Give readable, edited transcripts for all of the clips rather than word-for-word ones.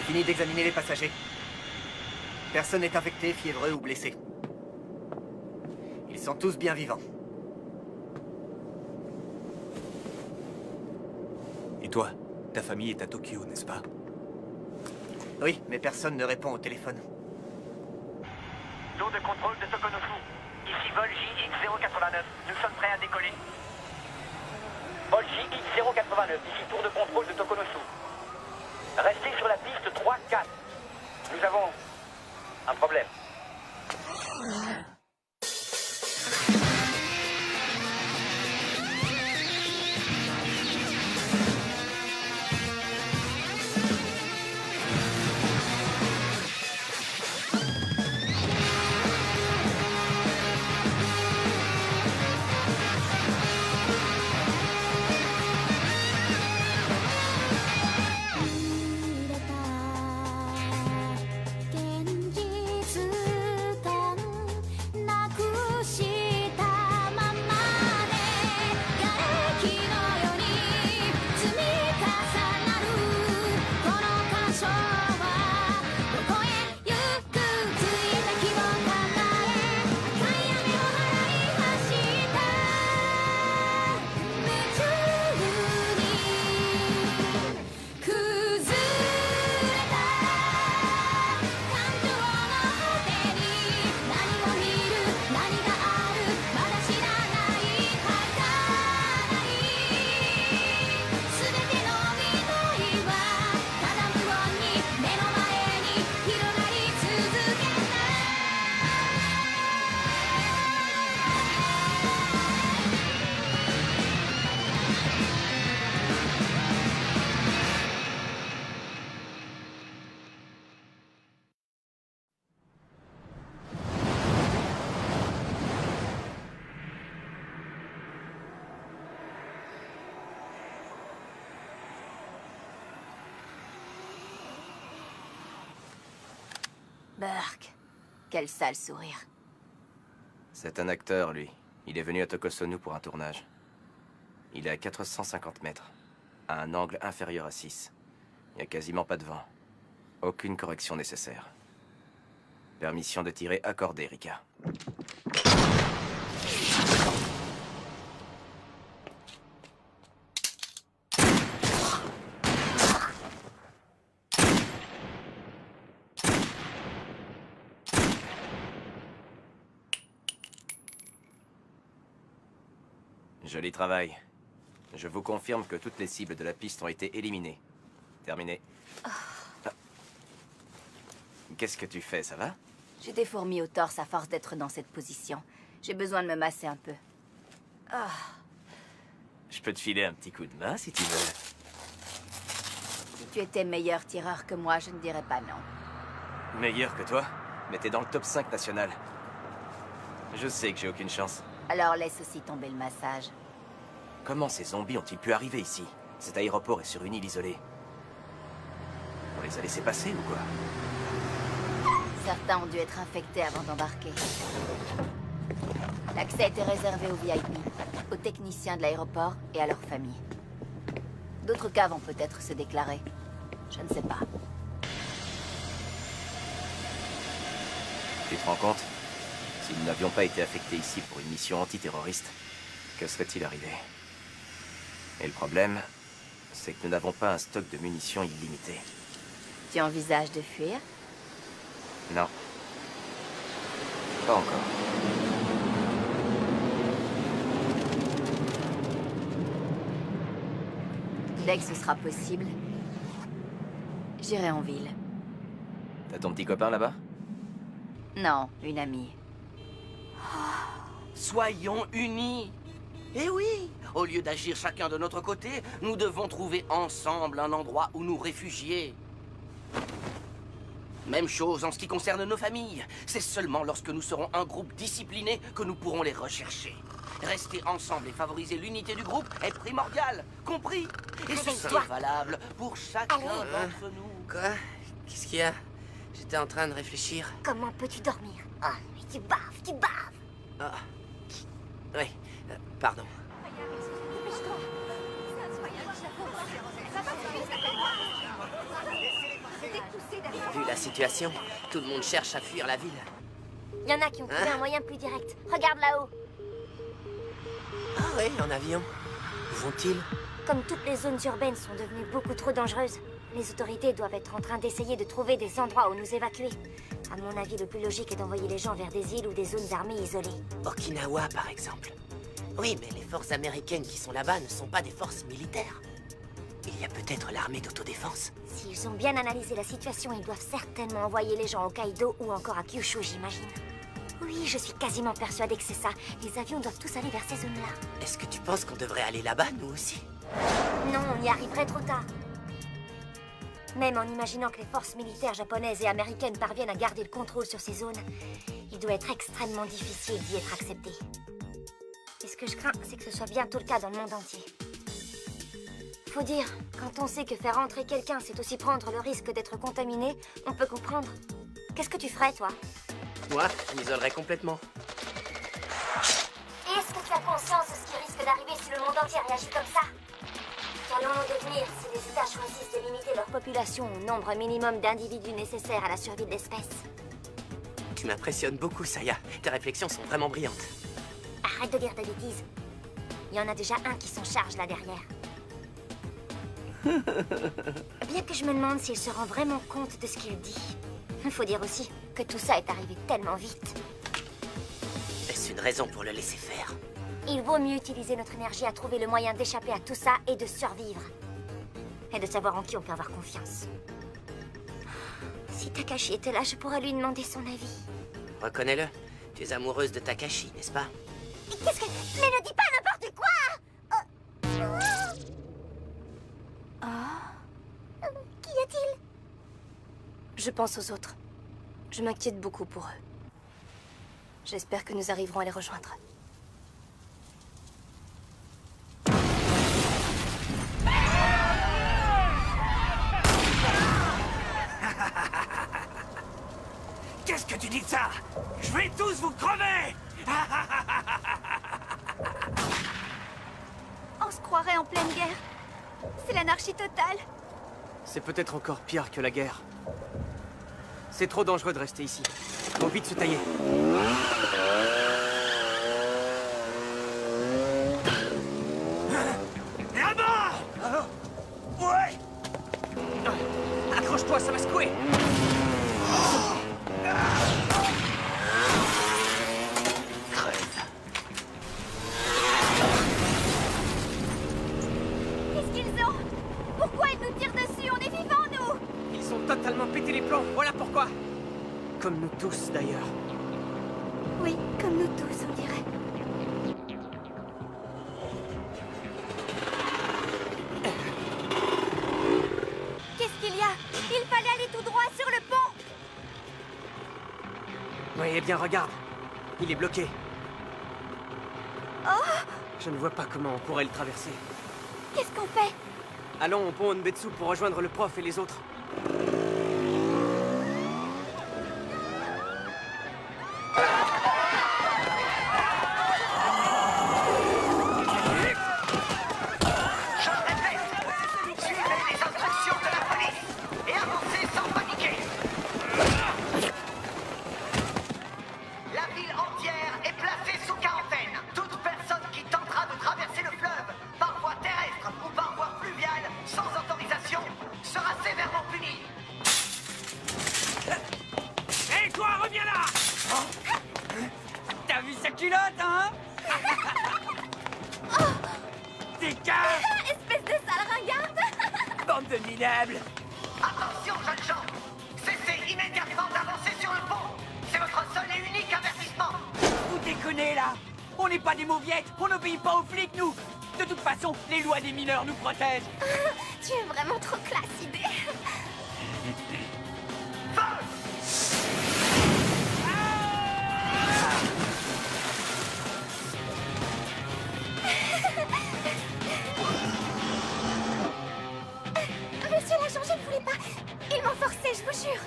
fini d'examiner les passagers. Personne n'est infecté, fiévreux ou blessé. Ils sont tous bien vivants. Et toi, ta famille est à Tokyo, n'est-ce pas? Oui, mais personne ne répond au téléphone. Tour de contrôle de Tokonosu. Ici vol JX089. Nous sommes prêts à décoller. Vol JX089. Ici tour de contrôle de Tokonosu. Restez sur la piste 3-4. Nous avons un problème. Burke, quel sale sourire. C'est un acteur, lui. Il est venu à Tokosonu pour un tournage. Il est à 450 mètres, à un angle inférieur à 6. Il n'y a quasiment pas de vent. Aucune correction nécessaire. Permission de tirer accordée, Rika. Joli travail. Je vous confirme que toutes les cibles de la piste ont été éliminées. Terminé. Ah. Qu'est-ce que tu fais, ça va? J'ai des fourmis au torse à force d'être dans cette position. J'ai besoin de me masser un peu. Ah. Je peux te filer un petit coup de main, si tu veux. Si tu étais meilleur tireur que moi, je ne dirais pas non. Meilleur que toi? Mais t'es dans le top 5 national. Je sais que j'ai aucune chance. Alors laisse aussi tomber le massage. Comment ces zombies ont-ils pu arriver ici? Cet aéroport est sur une île isolée. On les a laissés passer ou quoi? Certains ont dû être infectés avant d'embarquer. L'accès était réservé aux VIP, aux techniciens de l'aéroport et à leurs familles. D'autres cas vont peut-être se déclarer. Je ne sais pas. Tu te rends compte? Si nous n'avions pas été affectés ici pour une mission antiterroriste, que serait-il arrivé? Et le problème, c'est que nous n'avons pas un stock de munitions illimité. Tu envisages de fuir? Non. Pas encore. Dès que ce sera possible, j'irai en ville. T'as ton petit copain là-bas? Non, une amie. Soyons unis. Eh oui, au lieu d'agir chacun de notre côté, nous devons trouver ensemble un endroit où nous réfugier. Même chose en ce qui concerne nos familles. C'est seulement lorsque nous serons un groupe discipliné que nous pourrons les rechercher. Rester ensemble et favoriser l'unité du groupe est primordial, compris? Et ceci est valable pour chacun d'entre nous. Quoi? Qu'est-ce qu'il y a? J'étais en train de réfléchir. Comment peux-tu dormir? Ah, mais tu baves, tu baves. Ah. Oui, pardon. C'était tout situation. Tout le monde cherche à fuir la ville. Il y en a qui ont trouvé un moyen plus direct. Regarde là-haut. Ah oui, en avion. Où vont-ils? Comme toutes les zones urbaines sont devenues beaucoup trop dangereuses, les autorités doivent être en train d'essayer de trouver des endroits où nous évacuer. À mon avis, le plus logique est d'envoyer les gens vers des îles ou des zones armées isolées. Okinawa, par exemple. Oui, mais les forces américaines qui sont là-bas ne sont pas des forces militaires. Il y a peut-être l'armée d'autodéfense. S'ils ont bien analysé la situation, ils doivent certainement envoyer les gens au Kaido ou encore à Kyushu, j'imagine. Oui, je suis quasiment persuadée que c'est ça. Les avions doivent tous aller vers ces zones-là. Est-ce que tu penses qu'on devrait aller là-bas, nous aussi? Non, on y arriverait trop tard. Même en imaginant que les forces militaires japonaises et américaines parviennent à garder le contrôle sur ces zones, il doit être extrêmement difficile d'y être accepté. Et ce que je crains, c'est que ce soit bientôt le cas dans le monde entier. Faut dire, quand on sait que faire entrer quelqu'un, c'est aussi prendre le risque d'être contaminé, on peut comprendre. Qu'est-ce que tu ferais, toi? Moi, je m'isolerais complètement. Et est-ce que tu as conscience de ce qui risque d'arriver si le monde entier réagit comme ça? Qu'allons-nous devenir si les États choisissent de limiter leur population au nombre minimum d'individus nécessaires à la survie de l'espèce? Tu m'impressionnes beaucoup, Saya. Tes réflexions sont vraiment brillantes. Arrête de dire des bêtises. Il y en a déjà un qui s'en charge là derrière. Bien que je me demande s'il se rend vraiment compte de ce qu'il dit. Il faut dire aussi que tout ça est arrivé tellement vite. Est-ce une raison pour le laisser faire? Il vaut mieux utiliser notre énergie à trouver le moyen d'échapper à tout ça et de survivre. Et de savoir en qui on peut avoir confiance. Si Takashi était là, je pourrais lui demander son avis. Reconnais-le. Tu es amoureuse de Takashi, n'est-ce pas? Qu'est-ce que... Mais ne dis pas n'importe quoi! Qu'y a-t-il? Je pense aux autres. Je m'inquiète beaucoup pour eux. J'espère que nous arriverons à les rejoindre. Qu'est-ce que tu dis de ça? Je vais tous vous crever! On se croirait en pleine guerre. C'est l'anarchie totale. C'est peut-être encore pire que la guerre. C'est trop dangereux de rester ici. Faut vite se tailler. Là-bas! Ouais! Accroche-toi, ça va secouer! Qu'est-ce qu'ils ont? Pourquoi ils nous tirent dessus? On est vivants, nous! Ils ont totalement pété les plombs, voilà pourquoi! Comme nous tous, d'ailleurs. Oui, comme nous tous, on dirait. Qu'est-ce qu'il y a? Il fallait aller tout droit sur le pont! Oui, eh bien, regarde. Il est bloqué. Oh! Je ne vois pas comment on pourrait le traverser. Qu'est-ce qu'on fait? Allons au pont Onbetsu pour rejoindre le prof et les autres. Espèce de sale ringarde! Bande de minables! Attention, jeunes gens! Cessez immédiatement d'avancer sur le pont! C'est votre seul et unique avertissement! Vous déconnez, là! On n'est pas des mauviettes! On n'obéit pas aux flics, nous! De toute façon, les lois des mineurs nous protègent! Tu es vraiment trop classe, idée! Monsieur l'agent, je ne voulais pas. Ils m'ont forcé, je vous jure.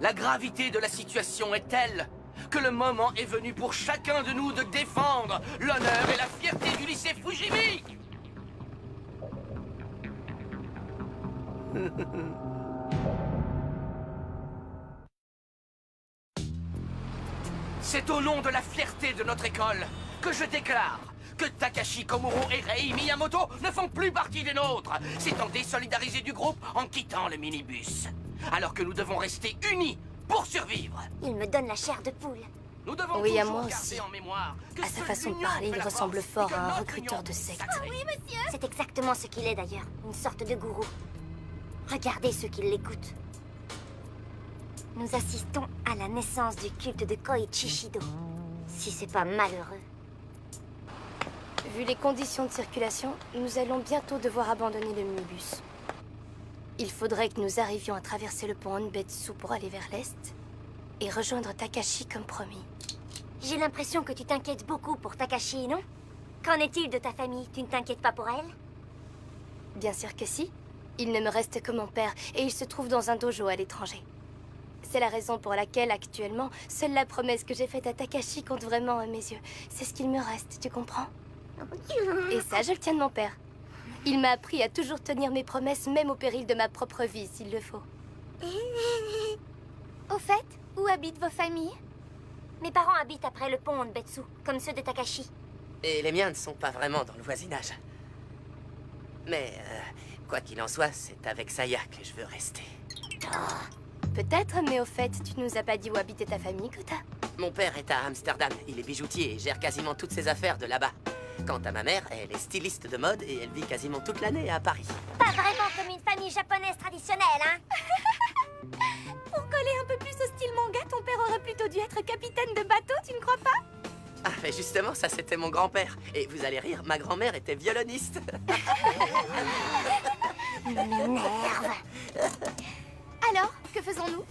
La gravité de la situation est telle que le moment est venu pour chacun de nous de défendre l'honneur et la fierté du lycée Fujimi. C'est au nom de la fierté de notre école que je déclare que Takashi Komuro et Rei Miyamoto ne font plus partie des nôtres, s'étant désolidarisés du groupe en quittant le minibus. Alors que nous devons rester unis pour survivre. Il me donne la chair de poule. Nous devons Oui, à toujours moi garder aussi. en mémoire que À sa seule façon de l'union parler, fait il la ressemble force fort et que à un notre recruteur union de est secte. sacrée. C'est exactement ce qu'il est d'ailleurs. Une sorte de gourou. Regardez ceux qui l'écoutent. Nous assistons à la naissance du culte de Koichi Shido. Si c'est pas malheureux. Vu les conditions de circulation, nous allons bientôt devoir abandonner le minibus. Il faudrait que nous arrivions à traverser le pont Honbetsu pour aller vers l'est et rejoindre Takashi comme promis. J'ai l'impression que tu t'inquiètes beaucoup pour Takashi, non? Qu'en est-il de ta famille? Tu ne t'inquiètes pas pour elle? Bien sûr que si. Il ne me reste que mon père et il se trouve dans un dojo à l'étranger. C'est la raison pour laquelle, actuellement, seule la promesse que j'ai faite à Takashi compte vraiment à mes yeux. C'est ce qu'il me reste, tu comprends? Et ça, je le tiens de mon père. Il m'a appris à toujours tenir mes promesses, même au péril de ma propre vie, s'il le faut. Au fait, où habitent vos familles? Mes parents habitent après le pont Honbetsu, comme ceux de Takashi. Et les miens ne sont pas vraiment dans le voisinage. Mais, quoi qu'il en soit, c'est avec Saya que je veux rester. Peut-être, mais au fait, tu nous as pas dit où habitait ta famille, Kota? Mon père est à Amsterdam. Il est bijoutier et gère quasiment toutes ses affaires de là-bas. Quant à ma mère, elle est styliste de mode et elle vit quasiment toute l'année à Paris. Pas vraiment comme une famille japonaise traditionnelle, hein? Pour coller un peu plus au style manga, ton père aurait plutôt dû être capitaine de bateau, tu ne crois pas? Ah, mais justement, ça c'était mon grand-père. Et vous allez rire, ma grand-mère était violoniste. M'énerve. Alors, que faisons-nous?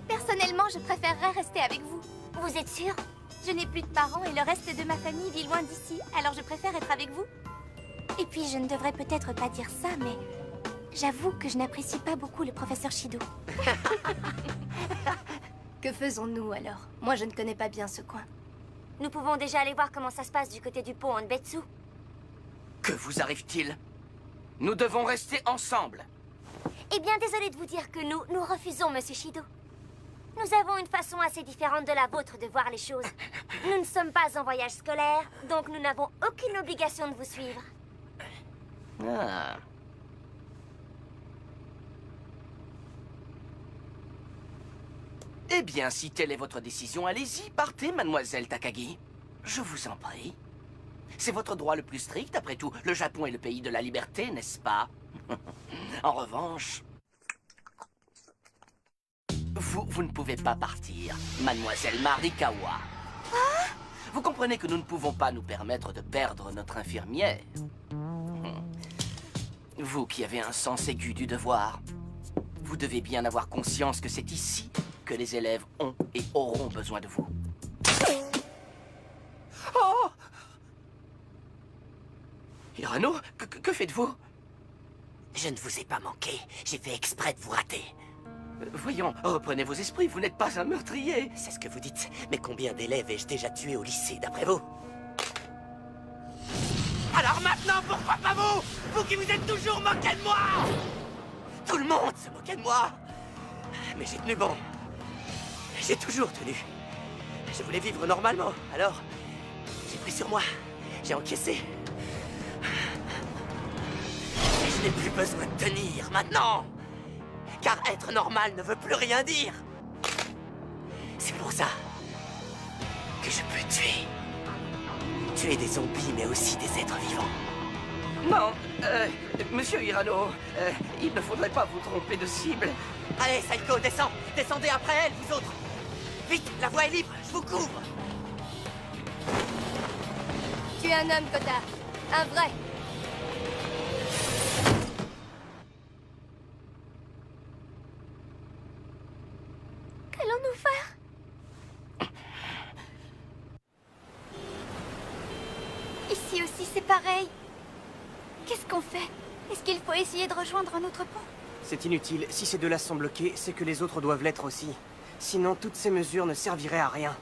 Personnellement, je préférerais rester avec vous. Vous êtes sûr? Je n'ai plus de parents et le reste de ma famille vit loin d'ici, alors je préfère être avec vous. Et puis, je ne devrais peut-être pas dire ça, mais j'avoue que je n'apprécie pas beaucoup le professeur Shido. Que faisons-nous alors? Moi, je ne connais pas bien ce coin. Nous pouvons déjà aller voir comment ça se passe du côté du pont Honbetsu. Que vous arrive-t-il? Nous devons rester ensemble. Eh bien, désolé de vous dire que nous refusons, Monsieur Shido. Nous avons une façon assez différente de la vôtre de voir les choses. Nous ne sommes pas en voyage scolaire, donc nous n'avons aucune obligation de vous suivre. Ah. Eh bien, si telle est votre décision, allez-y, partez, mademoiselle Takagi. Je vous en prie. C'est votre droit le plus strict, après tout. Le Japon est le pays de la liberté, n'est-ce pas? En revanche... Vous ne pouvez pas partir, mademoiselle Marikawa. Vous comprenez que nous ne pouvons pas nous permettre de perdre notre infirmière. Vous qui avez un sens aigu du devoir, vous devez bien avoir conscience que c'est ici que les élèves ont et auront besoin de vous. Oh! Hirano, que faites-vous? Je ne vous ai pas manqué. J'ai fait exprès de vous rater. Voyons, reprenez vos esprits, vous n'êtes pas un meurtrier. C'est ce que vous dites. Mais combien d'élèves ai-je déjà tué au lycée, d'après vous? Alors maintenant, pourquoi pas vous? Vous qui vous êtes toujours moqué de moi! Tout le monde se moquait de moi. Mais j'ai tenu bon. J'ai toujours tenu. Je voulais vivre normalement, alors j'ai pris sur moi. J'ai encaissé. Et je n'ai plus besoin de tenir maintenant. Car être normal ne veut plus rien dire. C'est pour ça que je peux tuer. Tuer des zombies, mais aussi des êtres vivants. Non, monsieur Hirano, il ne faudrait pas vous tromper de cible. Allez, Saiko, descends. Descendez après elle, vous autres. Vite, la voie est libre, je vous couvre. Tu es un homme, Kota. Un vrai. Qu'allons-nous faire? Ici aussi, c'est pareil. Qu'est-ce qu'on fait? Est-ce qu'il faut essayer de rejoindre un autre pont? C'est inutile. Si ces deux-là sont bloqués, c'est que les autres doivent l'être aussi. Sinon, toutes ces mesures ne serviraient à rien.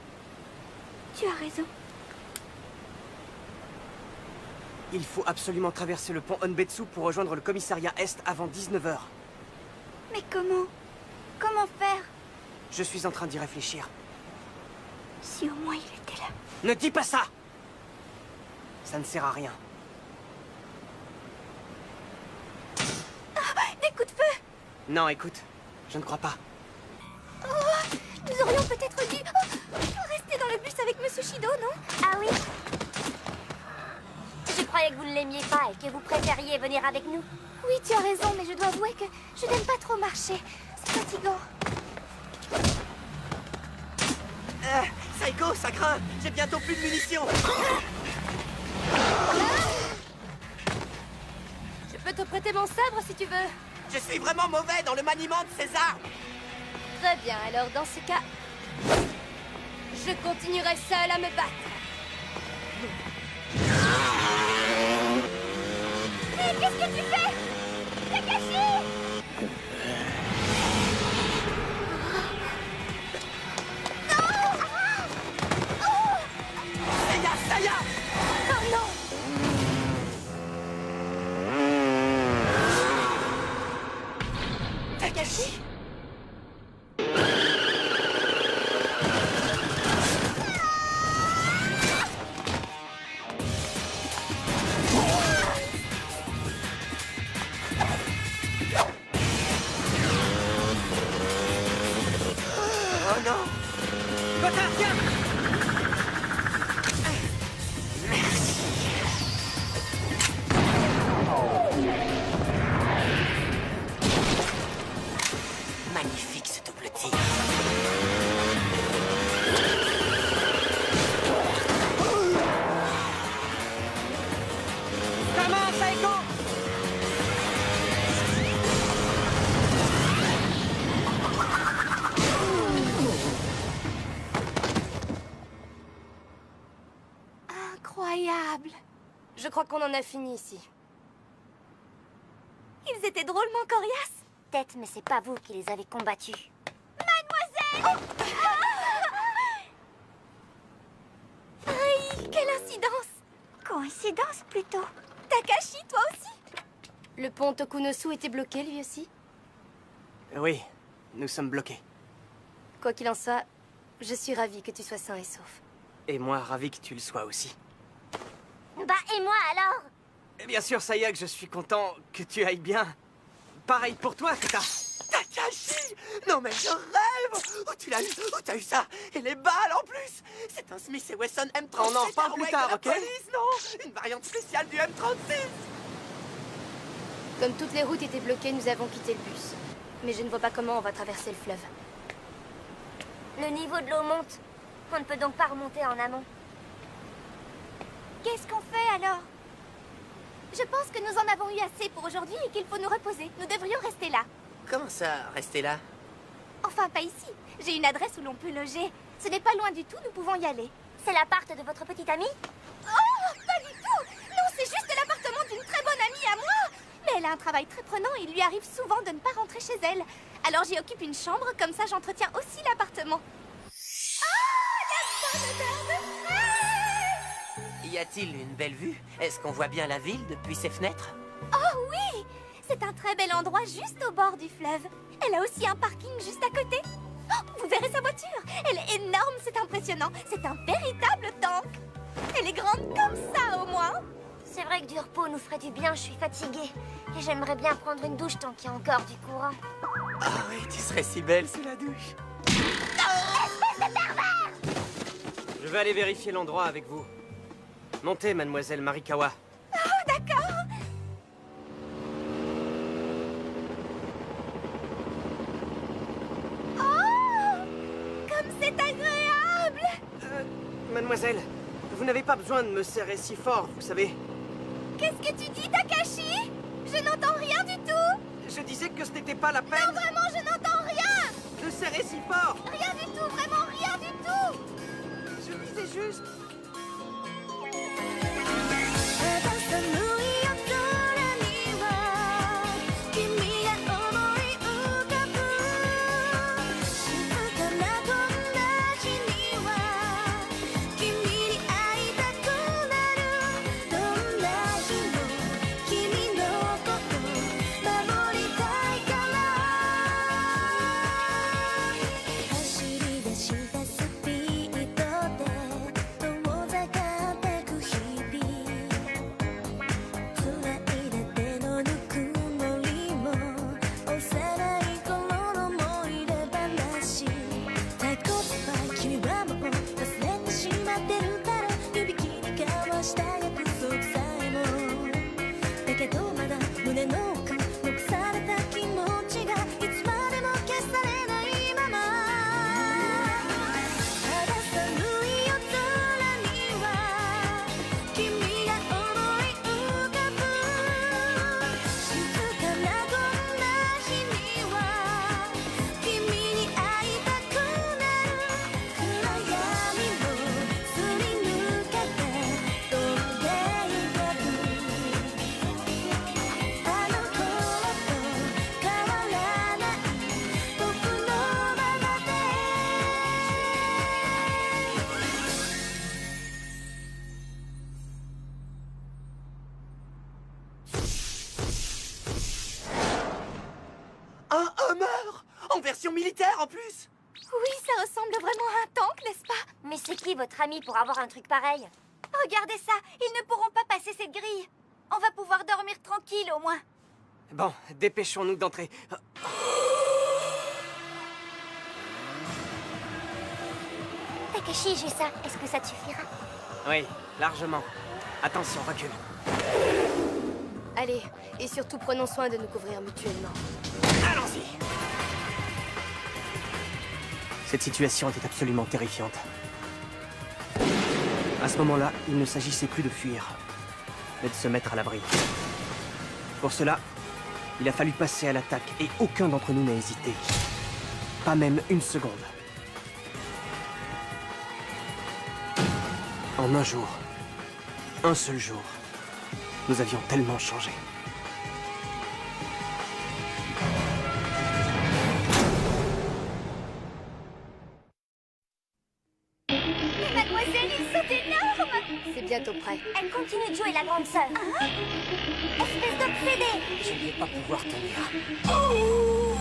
Tu as raison. Il faut absolument traverser le pont Honbetsu pour rejoindre le commissariat Est avant 19 h. Mais comment? Comment faire? Je suis en train d'y réfléchir. Si au moins il était là. Ne dis pas ça! Ça ne sert à rien. Des coups de feu! Non, écoute, je ne crois pas. Oh, nous aurions peut-être dû rester dans le bus avec Monsieur Shido, non? Ah oui? Je croyais que vous ne l'aimiez pas et que vous préfériez venir avec nous. Oui, tu as raison, mais je dois avouer que je n'aime pas trop marcher. C'est fatigant. Saiko, ça craint. J'ai bientôt plus de munitions. Je peux te prêter mon sabre si tu veux. Je suis vraiment mauvais dans le maniement de ces armes. Très bien, alors dans ce cas, je continuerai seule à me battre. Mais qu'est-ce que tu fais? Takashi! Saya! Oh non! Takashi! Oh non! Kota, viens! Magnifique ce double tir. Comment, Saiko? Incroyable! Je crois qu'on en a fini ici. Ils étaient drôlement coriaces. Peut-être, mais c'est pas vous qui les avez combattus. Mademoiselle! Aïe, quelle incidence! Coïncidence, plutôt. Takashi, toi aussi? Le pont Tokunosu était bloqué, lui aussi? Oui, nous sommes bloqués. Quoi qu'il en soit, je suis ravie que tu sois sain et sauf. Et moi, ravi que tu le sois aussi. Bah, et moi alors? Et bien sûr, Sayak, je suis content que tu ailles bien. Pareil pour toi, Kota. Takashi! Non mais je rêve! Où tu l'as eu? Où t'as eu ça? Et les balles en plus! C'est un Smith & Wesson M36. On en reparle plus Hardware tard, de la ok? police, non? Une variante spéciale du M36! Comme toutes les routes étaient bloquées, nous avons quitté le bus. Mais je ne vois pas comment on va traverser le fleuve. Le niveau de l'eau monte. On ne peut donc pas remonter en amont. Qu'est-ce qu'on fait alors? Je pense que nous en avons eu assez pour aujourd'hui et qu'il faut nous reposer. Nous devrions rester là. Comment ça, rester là? Enfin, pas ici. J'ai une adresse où l'on peut loger. Ce n'est pas loin du tout, nous pouvons y aller. C'est l'appart de votre petite amie? Oh, pas du tout! Non, c'est juste l'appartement d'une très bonne amie à moi! Mais elle a un travail très prenant et il lui arrive souvent de ne pas rentrer chez elle. Alors j'y occupe une chambre, comme ça j'entretiens aussi l'appartement. Oh, la bonne odeur de fraise! Y a-t-il une belle vue? Est-ce qu'on voit bien la ville depuis ses fenêtres? Oh oui! C'est un très bel endroit juste au bord du fleuve. Elle a aussi un parking juste à côté. Oh, vous verrez sa voiture. Elle est énorme, c'est impressionnant. C'est un véritable tank. Elle est grande comme ça au moins. C'est vrai que du repos nous ferait du bien, je suis fatiguée. Et j'aimerais bien prendre une douche tant qu'il y a encore du courant. Ah oui, tu serais si belle sous la douche. Je vais aller vérifier l'endroit avec vous. Montez, mademoiselle Marikawa. Oh, d'accord. Oh, comme c'est agréable. Mademoiselle, vous n'avez pas besoin de me serrer si fort, vous savez. Qu'est-ce que tu dis, Takashi? Je n'entends rien du tout. Je disais que ce n'était pas la peine. Non, vraiment, je n'entends rien. De serrer si fort. Rien du tout, vraiment rien du tout. Je disais juste... mission militaire en plus. Oui, ça ressemble vraiment à un tank, n'est-ce pas? Mais c'est qui votre ami pour avoir un truc pareil? Regardez ça, ils ne pourront pas passer cette grille. On va pouvoir dormir tranquille au moins. Bon, dépêchons-nous d'entrer. Takashi, j'ai ça. Est-ce que ça te suffira? Oui, largement. Attention, recule. Allez, et surtout prenons soin de nous couvrir mutuellement. Allons-y. Cette situation était absolument terrifiante. À ce moment-là, il ne s'agissait plus de fuir, mais de se mettre à l'abri. Pour cela, il a fallu passer à l'attaque, et aucun d'entre nous n'a hésité. Pas même une seconde. En un jour, un seul jour, nous avions tellement changé. Mais mademoiselle, ils sont énormes! C'est bientôt prêt. Elle continue de jouer la grande sœur. Espèce d'obsédée! Je ne vais pas pouvoir tenir. Oh